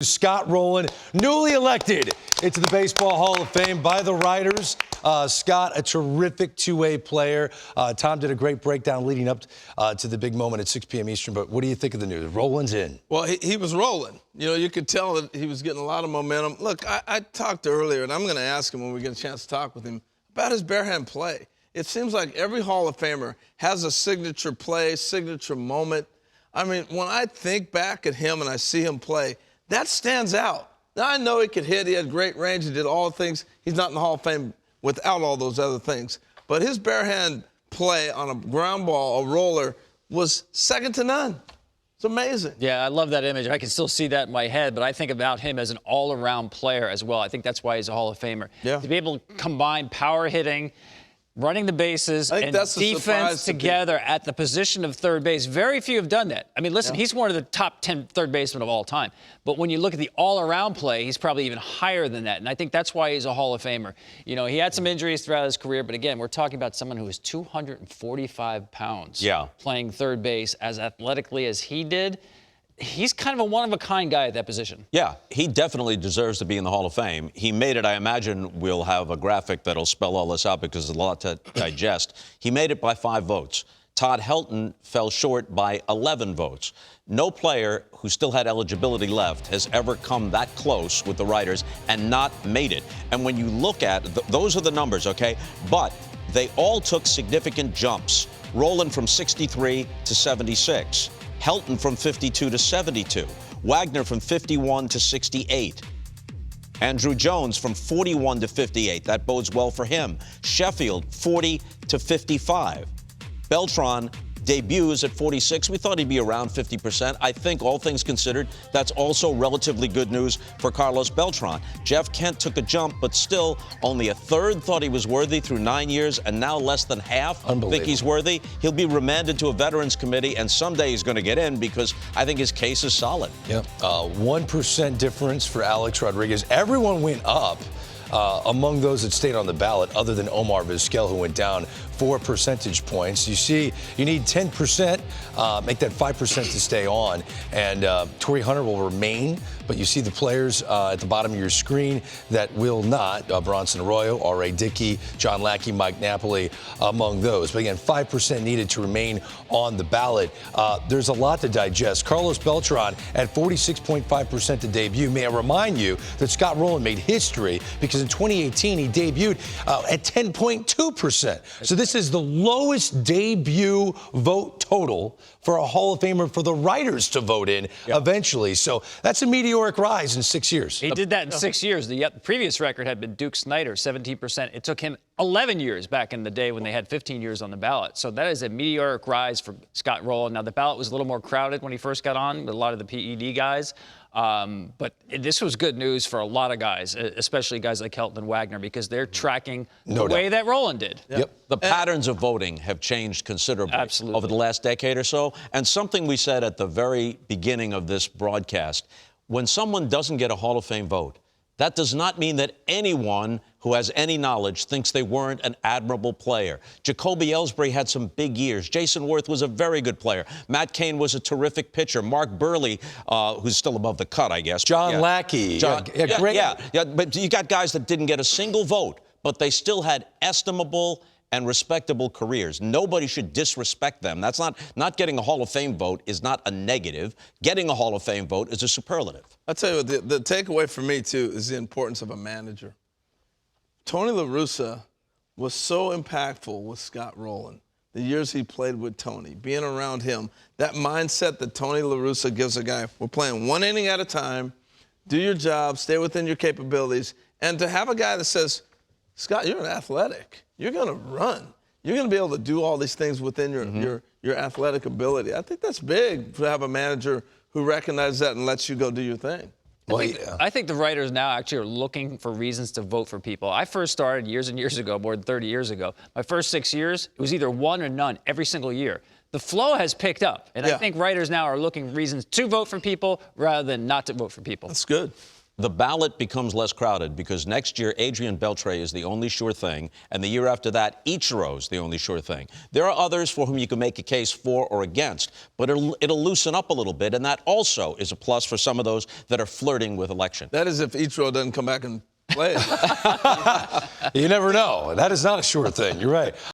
Scott Rolen, newly elected into the Baseball Hall of Fame by the writers. Scott, a terrific two-way player. Tom did a great breakdown leading up to the big moment at 6 p.m. Eastern. But what do you think of the news? Rolen's in. Well, he was rolling. You know, you could tell that he was getting a lot of momentum. Look, I talked earlier, and I'm going to ask him when we get a chance to talk with him about his barehand play. It seems like every Hall of Famer has a signature play, signature moment. I mean, when I think back at him and I see him play, that stands out. Now, I know he could hit. He had great range. He did all the things. He's not in the Hall of Fame without all those other things. But his barehand play on a ground ball, a roller, was second to none. It's amazing. Yeah, I love that image. I can still see that in my head, but I think about him as an all-around player as well. I think that's why he's a Hall of Famer. Yeah. To be able to combine power hitting, running the bases, and defense together at the position of third base. Very few have done that. I mean, listen, he's one of the top 10 third basemen of all time. But when you look at the all-around play, he's probably even higher than that. And I think that's why he's a Hall of Famer. You know, he had some injuries throughout his career, but again, we're talking about someone who was 245 pounds playing third base as athletically as he did. He's kind of a one-of-a-kind guy at that position. Yeah, he definitely deserves to be in the Hall of Fame. He made it. I imagine we'll have a graphic that'll spell all this out because there's a lot to digest. He made it by 5 votes. Todd Helton fell short by 11 votes. No player who still had eligibility left has ever come that close with the writers and not made it. And when you look at those are the numbers, okay? But they all took significant jumps. Rolen from 63 to 76. Helton from 52 to 72. Wagner from 51 to 68. Andrew Jones from 41 to 58. That bodes well for him. Sheffield, 40 to 55. Beltran debuts at 46. We thought he'd be around 50%. I think, all things considered, that's also relatively good news for Carlos Beltran. Jeff Kent took a jump, but still only a third thought he was worthy through 9 years, and now less than half think he's worthy. He'll be remanded to a Veterans Committee, and someday he's going to get in because I think his case is solid. Yep. 1% difference for Alex Rodriguez. Everyone went up. Among those that stayed on the ballot, other than Omar Vizquel, who went down 4 percentage points. You see, you need 10%, make that 5% to stay on, and Torrey Hunter will remain. But you see the players at the bottom of your screen that will not. Bronson Arroyo, R.A. Dickey, John Lackey, Mike Napoli, among those. But again, 5% needed to remain on the ballot. There's a lot to digest. Carlos Beltran at 46.5% to debut. May I remind you that Scott Rolen made history because in 2018 he debuted at 10.2%. So this is the lowest debut vote total for a Hall of Famer for the writers to vote in eventually. So that's a meteoric rise in 6 years. He did that in 6 years. The previous record had been Duke Snider, 17%. It took him 11 years back in the day when they had 15 years on the ballot. So that is a meteoric rise for Scott Rolen. Now, the ballot was a little more crowded when he first got on with a lot of the PED guys. But this was good news for a lot of guys, especially guys like Helton and Wagner, because they're tracking the way that Rolen did. The patterns of voting have changed considerably over the last decade or so. And something we said at the very beginning of this broadcast, when someone doesn't get a Hall of Fame vote, that does not mean that anyone who has any knowledge thinks they weren't an admirable player. Jacoby Ellsbury had some big years. Jason Worth was a very good player. Matt Cain was a terrific pitcher. Mark Burley, who's still above the cut, I guess. John Lackey. But you got guys that didn't get a single vote, but they still had estimable and respectable careers. Nobody should disrespect them. That's not getting a Hall of Fame vote is not a negative. Getting a Hall of Fame vote is a superlative. I'll tell you what, the takeaway for me, too, is the importance of a manager. Tony La Russa was so impactful with Scott Rolen. The years he played with Tony, being around him, that mindset that Tony La Russa gives a guy, we're playing one inning at a time, do your job, stay within your capabilities, and to have a guy that says, Scott, you're an athletic. You're going to run. You're going to be able to do all these things within your athletic ability. I think that's big to have a manager who recognizes that and lets you go do your thing. I think the writers now actually are looking for reasons to vote for people. I first started years and years ago, more than 30 years ago. My first 6 years, it was either one or none every single year. The flow has picked up, and I think writers now are looking for reasons to vote for people rather than not to vote for people. That's good. the ballot becomes less crowded because next year Adrian Beltre is the only sure thing, and the year after that Ichiro's the only sure thing. There are others for whom you can make a case for or against, but it'll loosen up a little bit, and that also is a plus for some of those that are flirting with election. That is if Ichiro doesn't come back and play. You never know. That is not a sure thing. You're right.